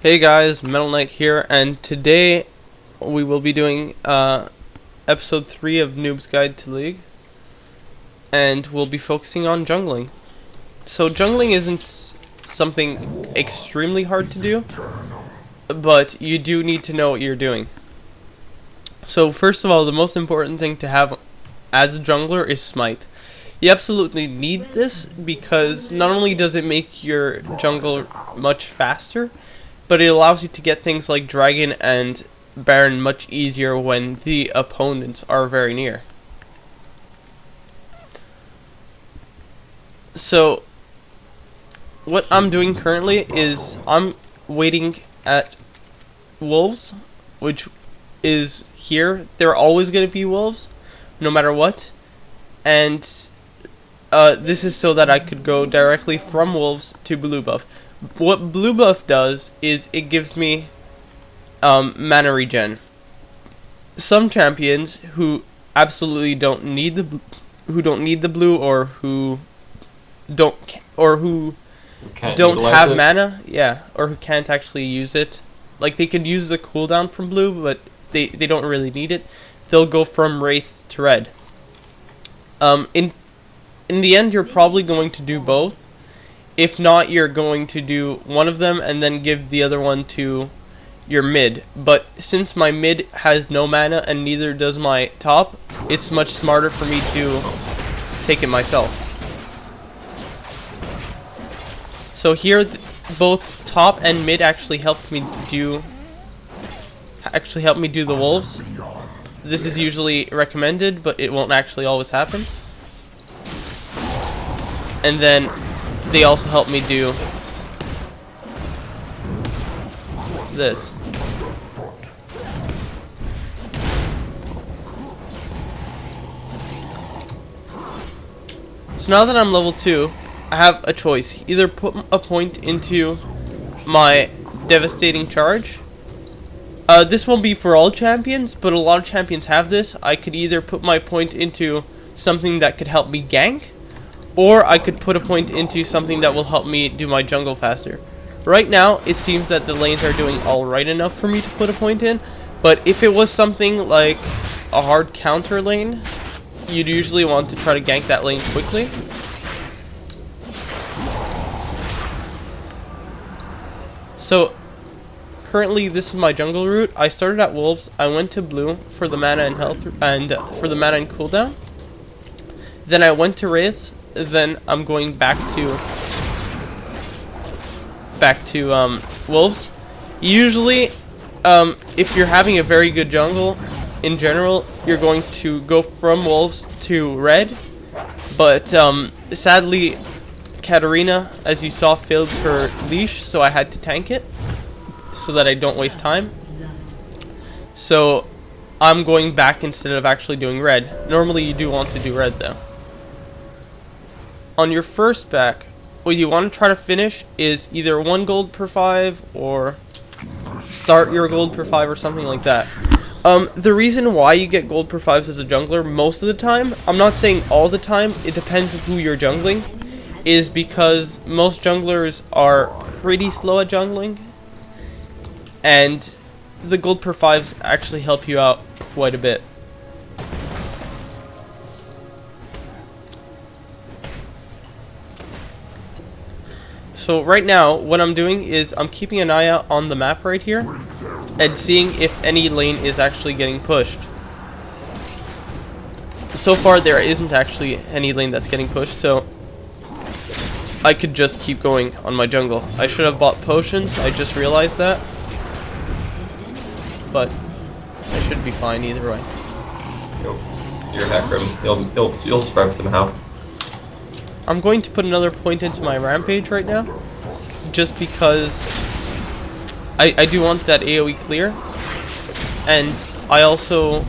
Hey guys, Metal Knight here, and today we will be doing episode 3 of Noob's Guide to League, and we'll be focusing on jungling. So jungling isn't something extremely hard to do, but you do need to know what you're doing. So first of all, the most important thing to have as a jungler is Smite. You absolutely need this because not only does it make your jungle much faster, but it allows you to get things like Dragon and Baron much easier when the opponents are very near. So, what I'm doing currently is I'm waiting at wolves, which is here. There are always going to be wolves, no matter what. And this is so that I could go directly from wolves to blue buff. What blue buff does is it gives me mana regen. Some champions who absolutely don't need the blue or who don't have mana, or who can't actually use it. Like they could use the cooldown from blue, but they don't really need it. They'll go from wraith to red. In the end, you're probably going to do both. If not, you're going to do one of them and then give the other one to your mid. But since my mid has no mana and neither does my top, it's much smarter for me to take it myself. So here, both top and mid actually helped me do the wolves. This is usually recommended, but it won't actually always happen. And then they also help me do this. So now that I'm level 2, I have a choice. Either put a point into my devastating charge. This won't be for all champions, but a lot of champions have this. I could either put my point into something that could help me gank, or I could put a point into something that will help me do my jungle faster. Right now, it seems that the lanes are doing alright enough for me to put a point in, but if it was something like a hard counter lane, you'd usually want to try to gank that lane quickly. So, currently this is my jungle route. I started at wolves, I went to blue for the mana and health, and for the mana and cooldown. Then I went to wraiths. Then I'm going back to wolves. Usually, if you're having a very good jungle, in general, you're going to go from wolves to red. But sadly, Katarina, as you saw, failed her leash, so I had to tank it so that I don't waste time. So I'm going back instead of actually doing red. Normally, you do want to do red though. On your first back, what you want to try to finish is either 1 gold per 5 or start your gold per 5 or something like that. The reason why you get gold per 5s as a jungler most of the time, I'm not saying all the time, it depends on who you're jungling, is because most junglers are pretty slow at jungling, and the gold per 5s actually help you out quite a bit. So right now, what I'm doing is I'm keeping an eye out on the map right here and seeing if any lane is actually getting pushed. So far, there isn't actually any lane that's getting pushed, so I could just keep going on my jungle. I should have bought potions, I just realized that. But I should be fine either way. Your hack room, you'll survive somehow. I'm going to put another point into my rampage right now, just because I do want that AoE clear, and I also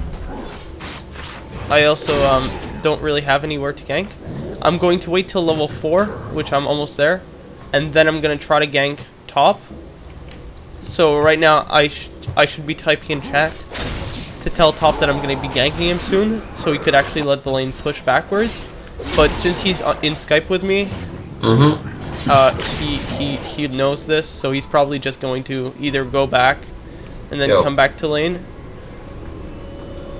don't really have anywhere to gank. I'm going to wait till level 4, which I'm almost there, and then I'm going to try to gank top. So right now I should be typing in chat to tell top that I'm going to be ganking him soon, so he could actually let the lane push backwards. But since he's in Skype with me, he knows this, so he's probably just going to either go back and then come back to lane.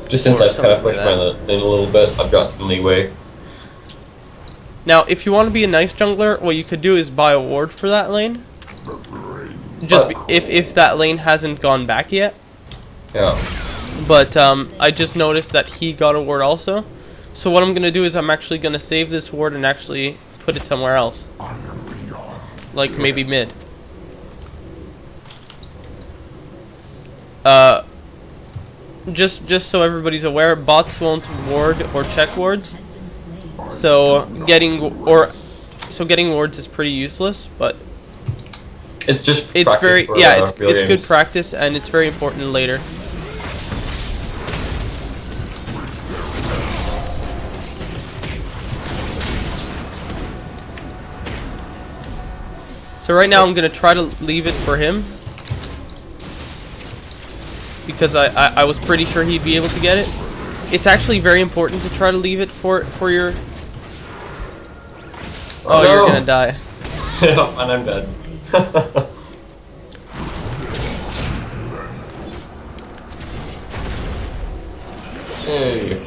Just since I've kind of pushed my lane a little bit, I've got some leeway. Now, if you want to be a nice jungler, what you could do is buy a ward for that lane. Just if that lane hasn't gone back yet. Yeah. But I just noticed that he got a ward also. So what I'm gonna do is I'm actually gonna save this ward and actually put it somewhere else, like maybe mid. Just so everybody's aware, bots won't ward or check wards. So getting wards is pretty useless, but it's just it's very for, it's games. good practice, and it's very important later. So right now I'm gonna try to leave it for him, because I was pretty sure he'd be able to get it. It's actually very important to try to leave it for your... Oh, no. You're gonna die. And I'm dead. Hey.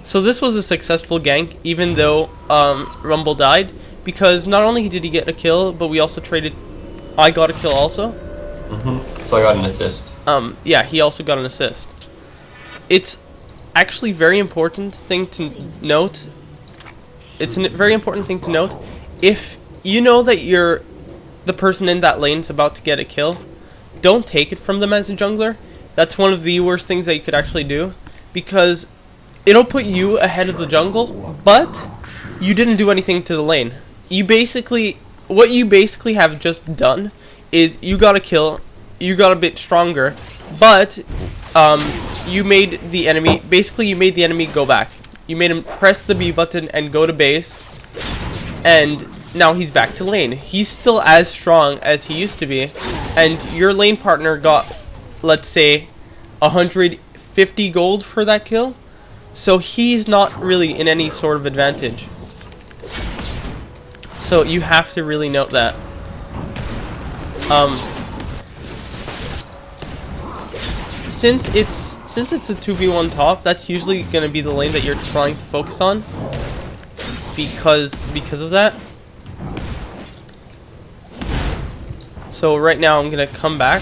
So this was a successful gank, even though Rumble died, because not only did he get a kill, but we also traded... I got a kill also. So I got an assist. Yeah, he also got an assist. It's actually very important thing to note. It's a very important thing to note. If you know that the person in that lane is about to get a kill, don't take it from them as a jungler. That's one of the worst things that you could actually do, because it'll put you ahead of the jungle, but you didn't do anything to the lane. What you basically have just done is you got a kill, you got a bit stronger, but you made the enemy go back. You made him press the B button and go to base, and now he's back to lane. He's still as strong as he used to be, and your lane partner got, let's say, 150 gold for that kill, so he's not really in any sort of advantage. So you have to really note that. Since it's a 2v1 top, that's usually going to be the lane that you're trying to focus on, because of that. So right now I'm going to come back,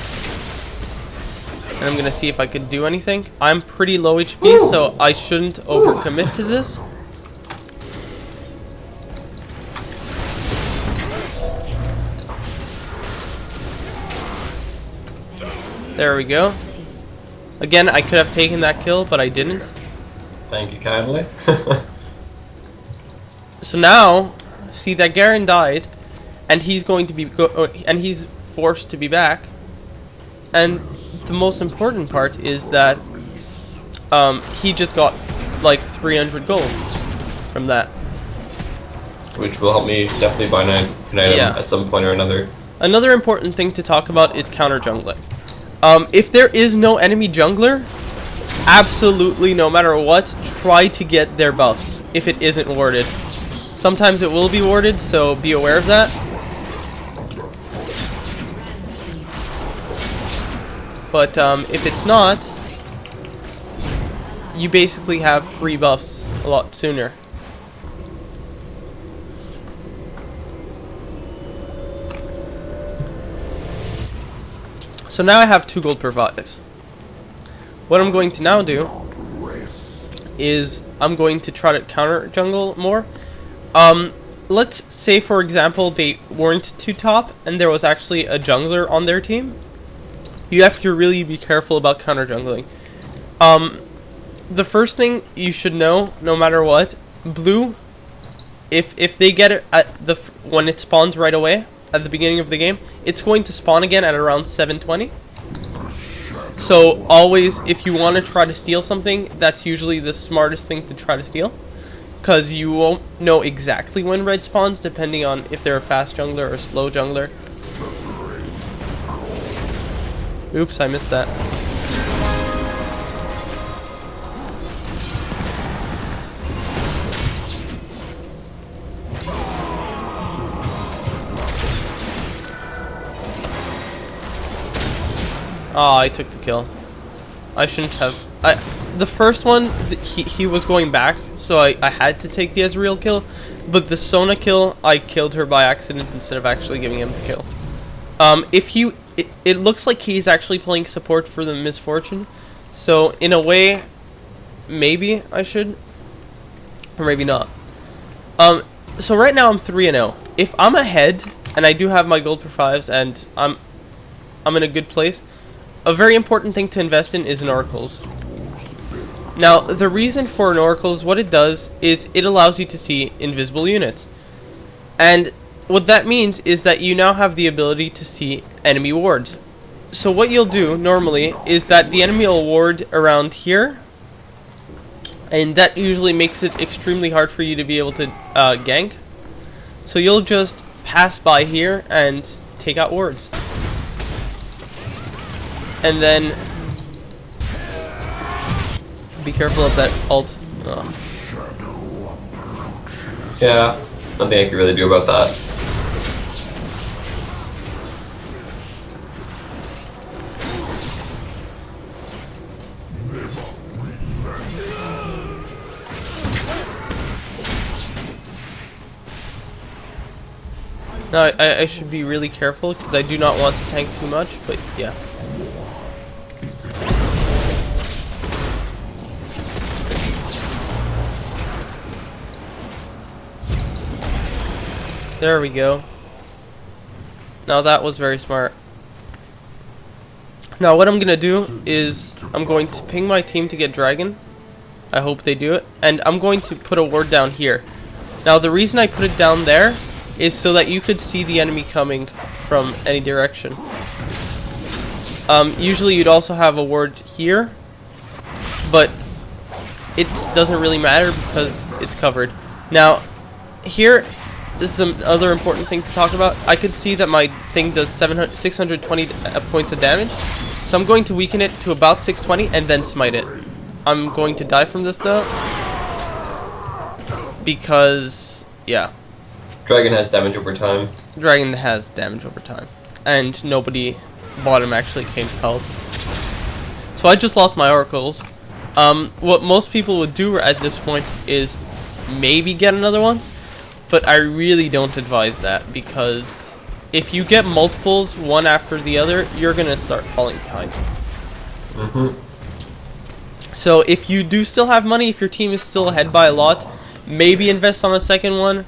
and I'm going to see if I could do anything. I'm pretty low HP, so I shouldn't overcommit to this. There we go. Again, I could have taken that kill, but I didn't. Thank you kindly. So now, see that Garen died, and he's going to be and he's forced to be back. And the most important part is that he just got like 300 gold from that, which will help me definitely buy an item at some point or another. Another important thing to talk about is counter jungling. If there is no enemy jungler, absolutely, no matter what, try to get their buffs if it isn't warded. Sometimes it will be warded, so be aware of that. But if it's not, you basically have free buffs a lot sooner. So now I have 2 gold per 5. What I'm going to now do is I'm going to try to counter jungle more. Let's say, for example, they weren't too top and there was actually a jungler on their team. You have to really be careful about counter jungling. The first thing you should know, no matter what, blue, if they get it at when it spawns right away at the beginning of the game, it's going to spawn again at around 720. So always, if you want to try to steal something, that's usually the smartest thing to try to steal, because you won't know exactly when red spawns depending on if they're a fast jungler or a slow jungler. Oops, I missed that. Oh, I took the kill. I shouldn't have. The first one, he was going back, so I had to take the Ezreal kill. But the Sona kill, I killed her by accident instead of actually giving him the kill. It looks like he's actually playing support for the Misfortune. So in a way, maybe I should, or maybe not. So right now I'm 3-0. If I'm ahead and I do have my gold per 5s and I'm in a good place, a very important thing to invest in is an Oracles. Now the reason for an Oracles, what it does is it allows you to see invisible units, and what that means is that you now have the ability to see enemy wards. So what you'll do normally is that the enemy will ward around here, and that usually makes it extremely hard for you to be able to gank. So you'll just pass by here and take out wards. And then be careful of that ult. Oh. Yeah, nothing I can really do about that. Now I should be really careful because I do not want to tank too much, but yeah. There we go. Now that was very smart. Now what I'm gonna do is I'm going to ping my team to get dragon. I hope they do it, and I'm going to put a ward down here. Now the reason I put it down there is so that you could see the enemy coming from any direction. Usually you'd also have a ward here, but it doesn't really matter because it's covered. Now here, this is another important thing to talk about. I could see that my thing does 620 points of damage, so I'm going to weaken it to about 620 and then smite it. I'm going to die from this though, because yeah. Dragon has damage over time. Dragon has damage over time. And nobody bottom actually came to help. So I just lost my oracles. What most people would do at this point is maybe get another one. But I really don't advise that, because if you get multiples one after the other, you're going to start falling behind. So if you do still have money, if your team is still ahead by a lot, maybe invest on a second one.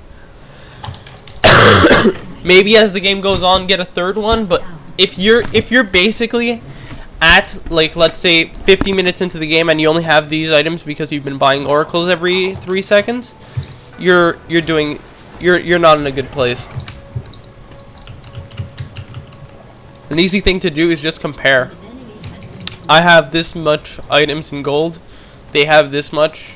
Maybe as the game goes on, get a third one. But if you're basically at, like, let's say 50 minutes into the game and you only have these items because you've been buying oracles every 3 seconds, you're not in a good place. An easy thing to do is just compare. I have this much items in gold. They have this much.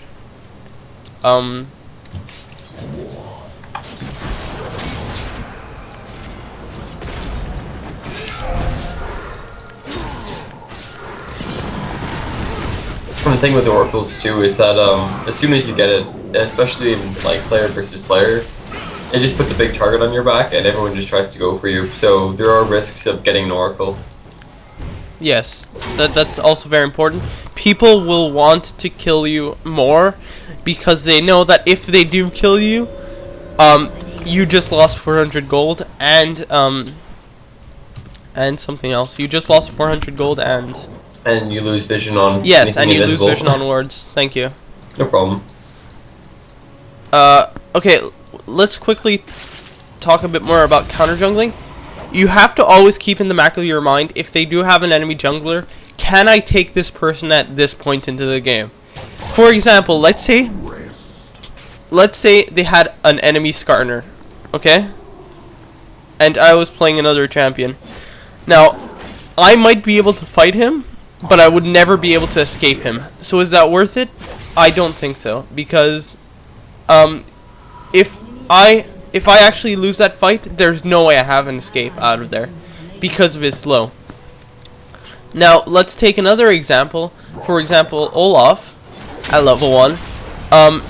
The thing with the oracles too is that as soon as you get it, especially in like player versus player, it just puts a big target on your back and everyone just tries to go for you. So there are risks of getting an oracle. Yes, that's also very important. People will want to kill you more because they know that if they do kill you, you just lost 400 gold and something else. You just lost 400 gold and you lose vision on. Yes, and you invisible. lose vision on wards. Thank you. No problem. Okay, let's quickly talk a bit more about counter jungling. You have to always keep in the back of your mind, if they do have an enemy jungler, can I take this person at this point into the game? For example, let's say they had an enemy Skarner, okay? And I was playing another champion. Now, I might be able to fight him, but I would never be able to escape him. So is that worth it? I don't think so, because if I actually lose that fight, there's no way I have an escape out of there because of his slow. Now let's take another example. For example, Olaf at level 1.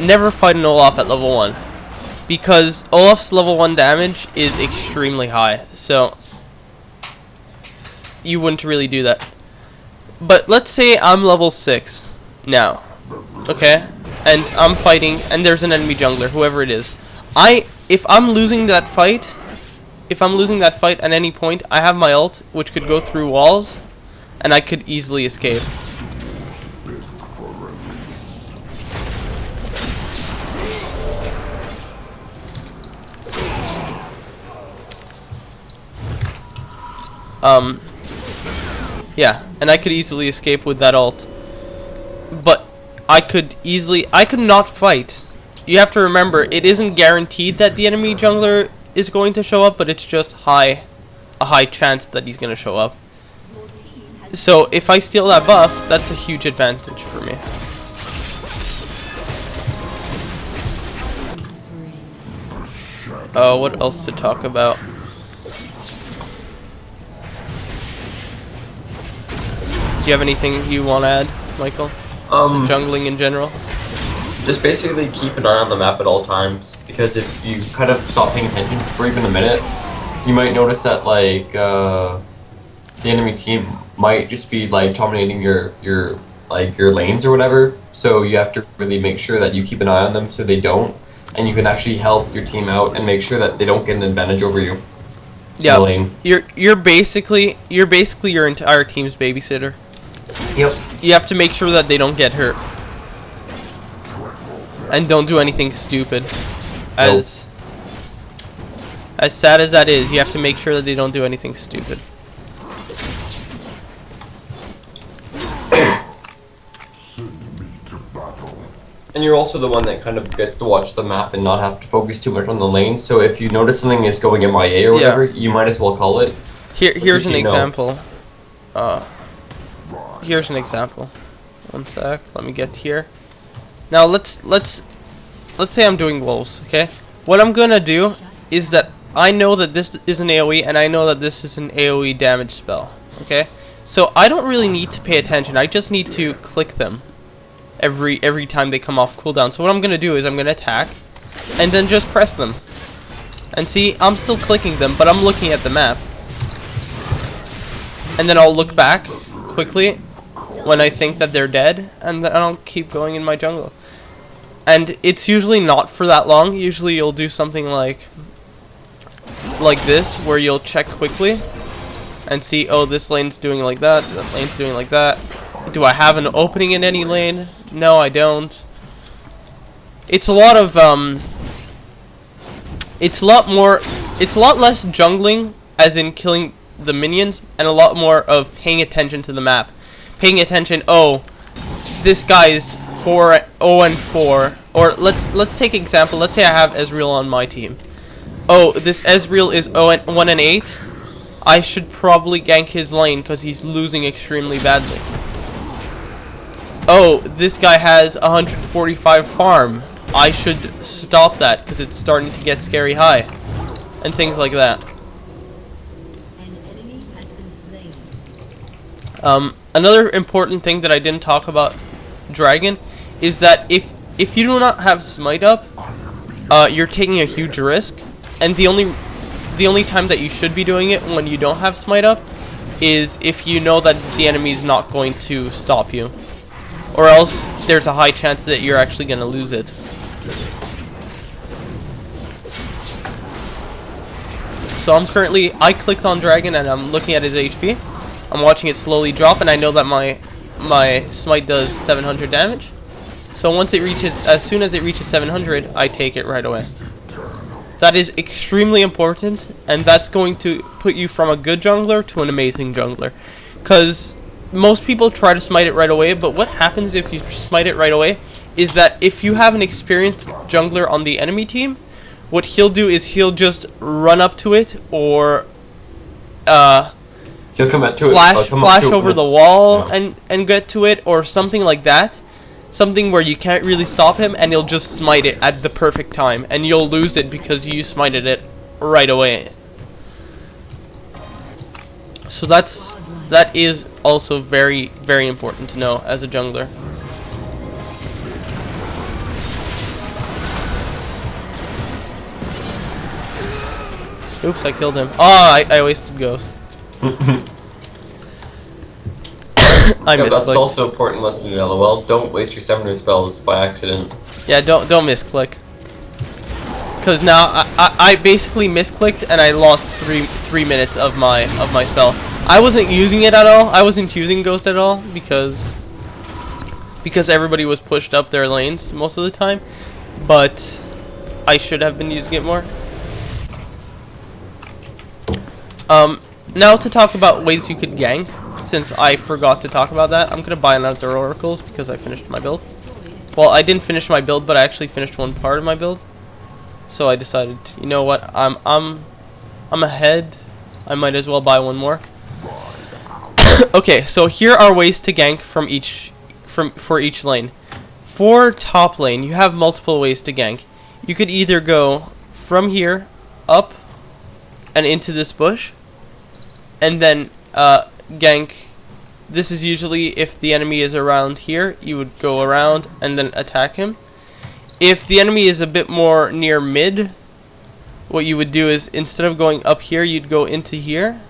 Never fight an Olaf at level 1 because Olaf's level 1 damage is extremely high. So you wouldn't really do that. But let's say I'm level 6 now, okay? And I'm fighting, and there's an enemy jungler, whoever it is. If I'm losing that fight at any point, I have my ult, which could go through walls, and I could easily escape. Yeah, and I could easily escape with that ult. But I could not fight. You have to remember, it isn't guaranteed that the enemy jungler is going to show up, but it's just a high chance that he's going to show up. So if I steal that buff, that's a huge advantage for me. What else to talk about? Do you have anything you want to add, Michael? To jungling in general? Just basically keep an eye on the map at all times, because if you kind of stop paying attention for even a minute, you might notice that like the enemy team might just be like dominating your lanes or whatever. So you have to really make sure that you keep an eye on them so they don't, and you can actually help your team out and make sure that they don't get an advantage over you. Yeah, you're basically your entire team's babysitter. Yep. You have to make sure that they don't get hurt. And don't do anything stupid. As sad as that is, you have to make sure that they don't do anything stupid. And you're also the one that kind of gets to watch the map and not have to focus too much on the lane. So if you notice something is going MIA or whatever, you might as well call it. Here's an example. Here's an example. One sec. Let me get here. Now let's say I'm doing wolves. Okay. What I'm gonna do is that I know that this is an AOE and I know that this is an AOE damage spell. Okay. So I don't really need to pay attention. I just need to click them every time they come off cooldown. So what I'm gonna do is I'm gonna attack and then just press them. And see, I'm still clicking them, but I'm looking at the map. And then I'll look back quickly when I think that they're dead, and then I'll keep going in my jungle. And it's usually not for that long. Usually you'll do something like this, where you'll check quickly and see, oh, this lane's doing like that, that lane's doing like that. Do I have an opening in any lane? No, I don't. It's a lot of it's a lot less jungling, as in killing the minions, and a lot more of paying attention to the map. Paying attention, oh, this guy is 0-4, or let's take example. Let's say I have Ezreal on my team. Oh, this Ezreal is 1-8. I should probably gank his lane because he's losing extremely badly. Oh, this guy has 145 farm. I should stop that because it's starting to get scary high, and things like that. Another important thing that I didn't talk about Dragon is that if you do not have smite up, you're taking a huge risk, and the only time that you should be doing it when you don't have smite up is if you know that the enemy is not going to stop you, or else there's a high chance that you're actually going to lose it. So I clicked on Dragon and I'm looking at his HP. I'm watching it slowly drop, and I know that my smite does 700 damage. So as soon as it reaches 700, I take it right away. That is extremely important, and that's going to put you from a good jungler to an amazing jungler. Because most people try to smite it right away, but what happens if you smite it right away is that if you have an experienced jungler on the enemy team, what he'll do is he'll just run up to it, or he'll come up to flash over the wall and get to it, or something like that. Something where you can't really stop him, and he'll just smite it at the perfect time, and you'll lose it because you smited it right away. So that is also very, very important to know as a jungler. Oops, I killed him. Oh, I wasted ghost. I Yeah, that's misclicked. also important lesson in LOL. Don't waste your summoner spells by accident. Yeah, don't misclick. Because now I basically misclicked and I lost three minutes of my spell. I wasn't using it at all. I wasn't using Ghost at all because everybody was pushed up their lanes most of the time. But I should have been using it more. Now to talk about ways you could gank. Since I forgot to talk about that, I'm gonna buy another oracles because I finished my build. Well, I didn't finish my build, but I actually finished one part of my build. So I decided, you know what, I'm ahead. I might as well buy one more. Okay, so here are ways to gank for each lane. For top lane, you have multiple ways to gank. You could either go from here up and into this bush, and then gank. This is usually if the enemy is around here, you would go around and then attack him. If the enemy is a bit more near mid, what you would do is instead of going up here, you'd go into here,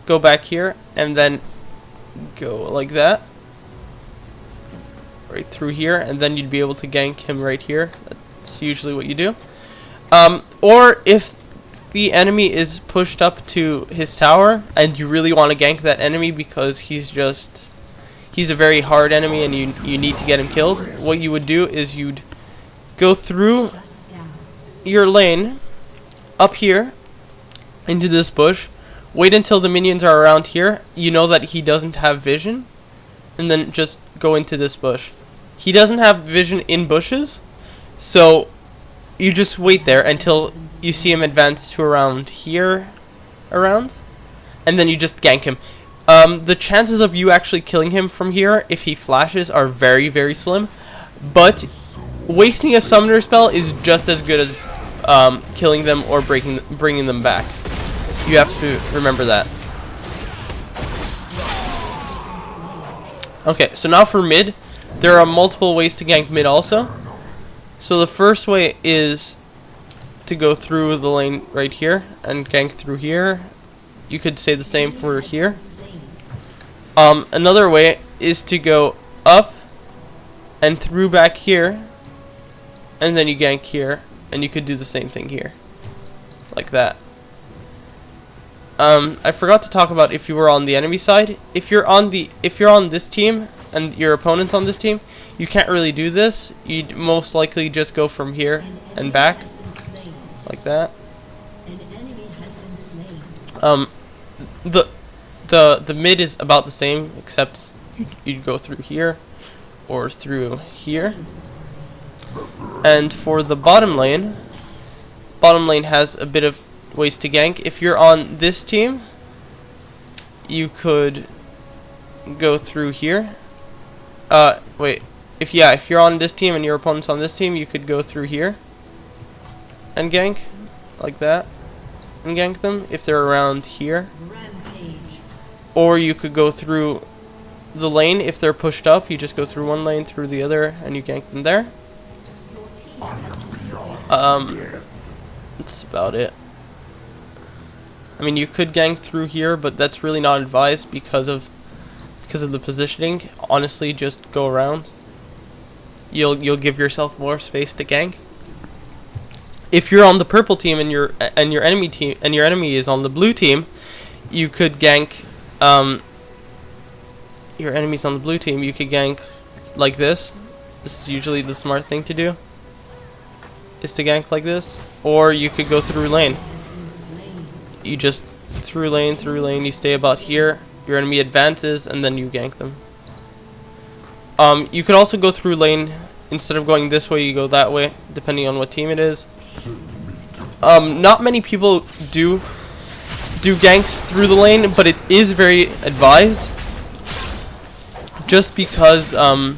go back here, and then go like that, right through here, and then you'd be able to gank him right here. That's usually what you do. Or if the enemy is pushed up to his tower and you really want to gank that enemy because he's a very hard enemy and you need to get him killed, what you would do is you'd go through your lane up here into this bush, wait until the minions are around here, you know that he doesn't have vision, and then just go into this bush. He doesn't have vision in bushes, so you just wait there until you see him advance to around here, and then you just gank him. The chances of you actually killing him from here, if he flashes, are very, very slim. But wasting a summoner spell is just as good as killing them or bringing them back. You have to remember that. Okay, so now for mid, there are multiple ways to gank mid also. So the first way is to go through the lane right here and gank through here. You could say the same for here. Another way is to go up and through back here, and then you gank here, and you could do the same thing here, like that. I forgot to talk about if you were on the enemy side. If you're on this team and your opponent's on this team, you can't really do this. You'd most likely just go from here and back, like that. The mid is about the same, except you'd go through here or through here. And for the bottom lane has a bit of ways to gank. If you're on this team, you could go through here. If you're on this team and your opponent's on this team, you could go through here and gank, like that, and gank them if they're around here. Or you could go through the lane if they're pushed up. You just go through one lane, through the other, and you gank them there. That's about it. I mean, you could gank through here, but that's really not advised because of the positioning. Honestly, just go around. You'll give yourself more space to gank. If you're on the purple team and your enemy is on the blue team, you could gank. Your enemy's on the blue team. You could gank like this. This is usually the smart thing to do, is to gank like this. Or you could go through lane. You just through lane, you stay about here, your enemy advances, and then you gank them. You could also go through lane, instead of going this way, you go that way, depending on what team it is. Not many people do ganks through the lane, but it is very advised, just because I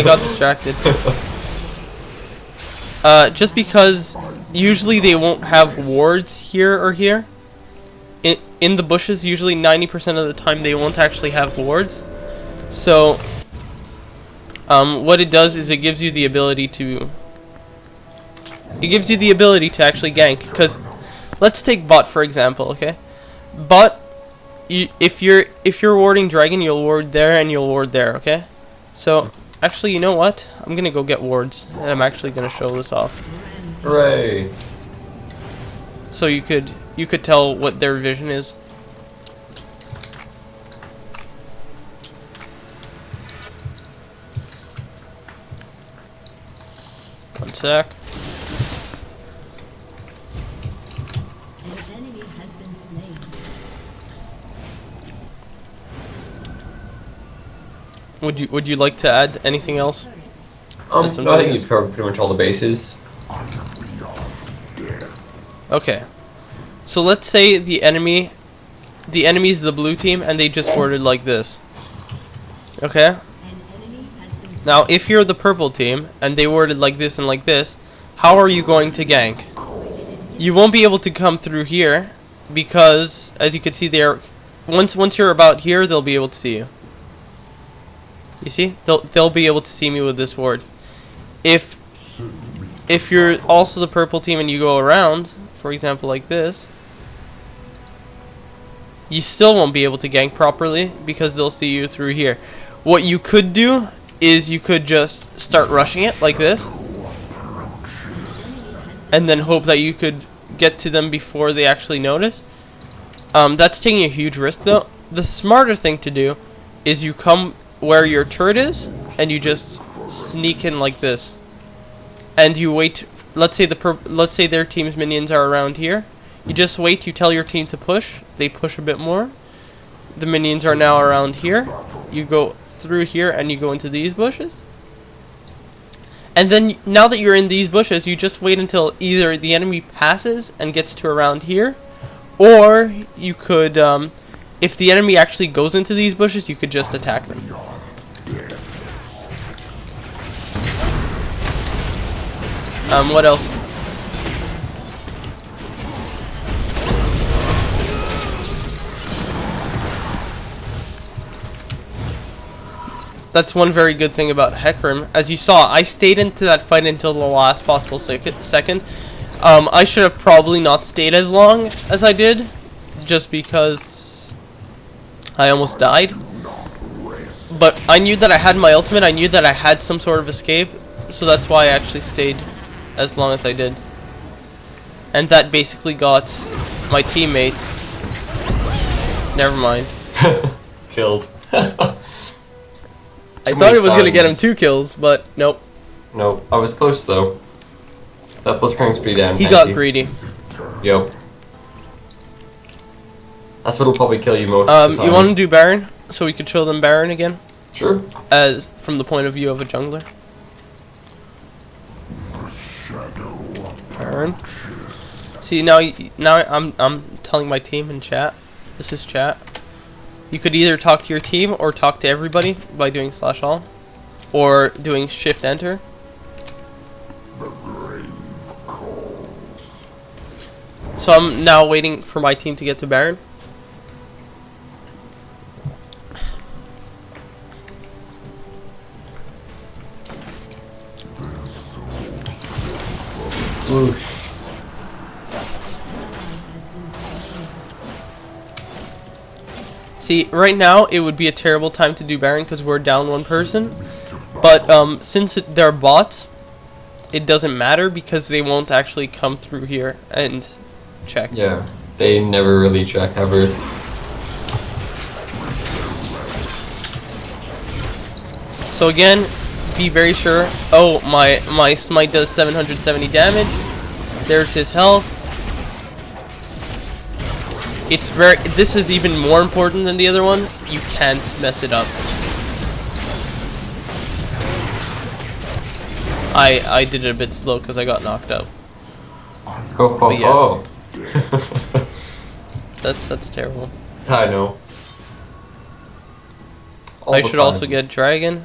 got distracted. Just because usually they won't have wards here or here. In the bushes, usually 90% of the time they won't actually have wards. So what it does is it gives you the ability to It gives you the ability to actually gank. Because let's take bot for example, okay? Bot, if you're warding dragon, you'll ward there and you'll ward there, okay? So actually, you know what? I'm gonna go get wards, and I'm actually gonna show this off. Hooray! So you could tell what their vision is. One sec. Would you like to add anything else? No, I think you've covered pretty much all the bases. Okay. So let's say the enemy's the blue team and they just worded like this. Okay? Now if you're the purple team and they worded like this and like this, how are you going to gank? You won't be able to come through here because as you can see there, once you're about here, they'll be able to see you. You see? They'll be able to see me with this ward. If you're also the purple team and you go around, for example like this, you still won't be able to gank properly because they'll see you through here. What you could do is you could just start rushing it like this and then hope that you could get to them before they actually notice. That's taking a huge risk though. The smarter thing to do is you come where your turret is and you just sneak in like this and you wait. Let's say their team's minions are around here. You just wait, you tell your team to push, they push a bit more, the minions are now around here, you go through here and you go into these bushes, and then now that you're in these bushes, you just wait until either the enemy passes and gets to around here, or you could if the enemy actually goes into these bushes, you could just attack them. What else? That's one very good thing about Hecarim. As you saw, I stayed into that fight until the last possible second. I should have probably not stayed as long as I did, just because I almost died. But I knew that I had my ultimate, I knew that I had some sort of escape, so that's why I actually stayed as long as I did. And that basically got my teammates. Never mind. Killed. I thought it was going to get him 2 kills, but nope. Nope. I was close though. That Blitzcrank's pretty damn He tanky. got greedy. Yep. That's what'll probably kill you most of the time. You want to do Baron? So we could show them Baron again? Sure. As from the point of view of a jungler. Baron. See, now I'm telling my team in chat. This is chat. You could either talk to your team or talk to everybody by doing /all or doing shift enter. So I'm now waiting for my team to get to Baron. Whoosh. See, right now it would be a terrible time to do Baron because we're down 1 person. But since they're bots, it doesn't matter because they won't actually come through here and check. Yeah, they never really check ever. So again, be very sure. Oh, my smite does 770 damage. There's his health. This is even more important than the other one. You can't mess it up. I did it a bit slow because I got knocked out. Oh, yeah. That's terrible. I know. I should also get Dragon.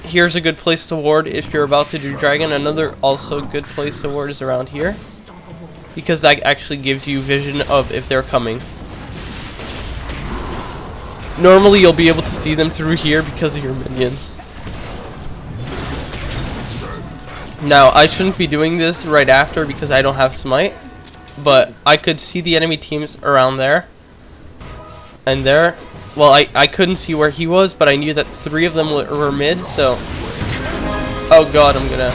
Here's a good place to ward if you're about to do Dragon. Another also good place to ward is around here, because that actually gives you vision of if they're coming. Normally you'll be able to see them through here because of your minions. Now, I shouldn't be doing this right after because I don't have smite, but I could see the enemy teams around there. And there, well, I couldn't see where he was, but I knew that 3 of them were mid, so... Oh god, I'm gonna...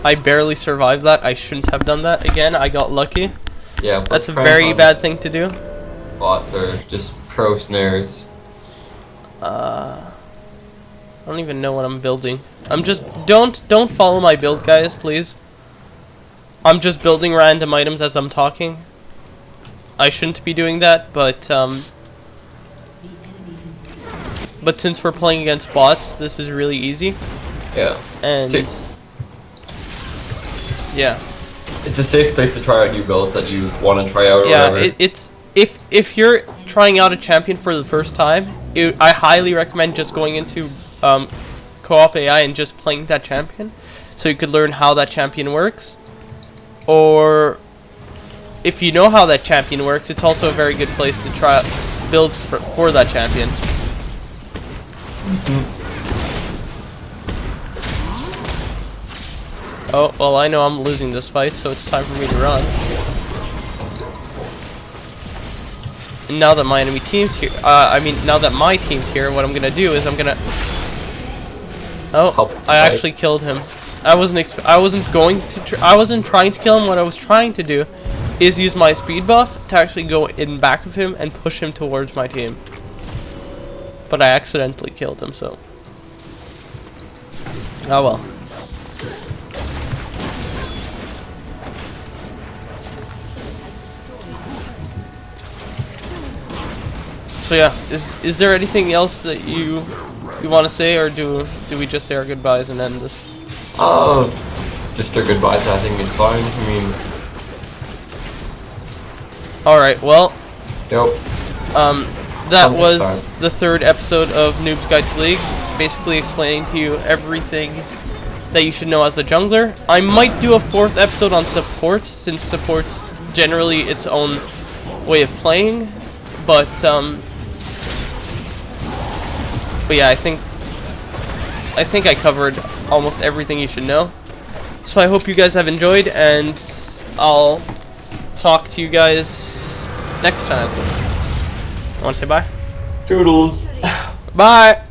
I barely survived that. I shouldn't have done that again. I got lucky. Yeah, that's a very bad thing to do. Bots are just pro snares. I don't even know what I'm building. I'm just don't follow my build, guys, please. I'm just building random items as I'm talking. I shouldn't be doing that, but since we're playing against bots, this is really easy. Yeah. And yeah. It's a safe place to try out new builds that you want to try out or yeah, whatever. It's if you're trying out a champion for the first time, I highly recommend just going into co-op AI and just playing that champion, so you could learn how that champion works. Or if you know how that champion works, it's also a very good place to try build for that champion. Oh, well, I know I'm losing this fight, so it's time for me to run. And now that my enemy team's here, now that my team's here, what I'm gonna do is I'm gonna... Oh, I actually killed him. I wasn't trying to kill him. What I was trying to do is use my speed buff to actually go in back of him and push him towards my team. But I accidentally killed him, so... Oh well. So yeah, is there anything else that you want to say, or do we just say our goodbyes and end this? Just our goodbyes. I think it's fine. I mean, all right. Well, yep. That was the 3rd episode of Noobs Guide to League, basically explaining to you everything that you should know as a jungler. I might do a 4th episode on support, since support's generally its own way of playing, but yeah, I think I covered almost everything you should know. So I hope you guys have enjoyed, and I'll talk to you guys next time. Want to say bye? Toodles. Bye.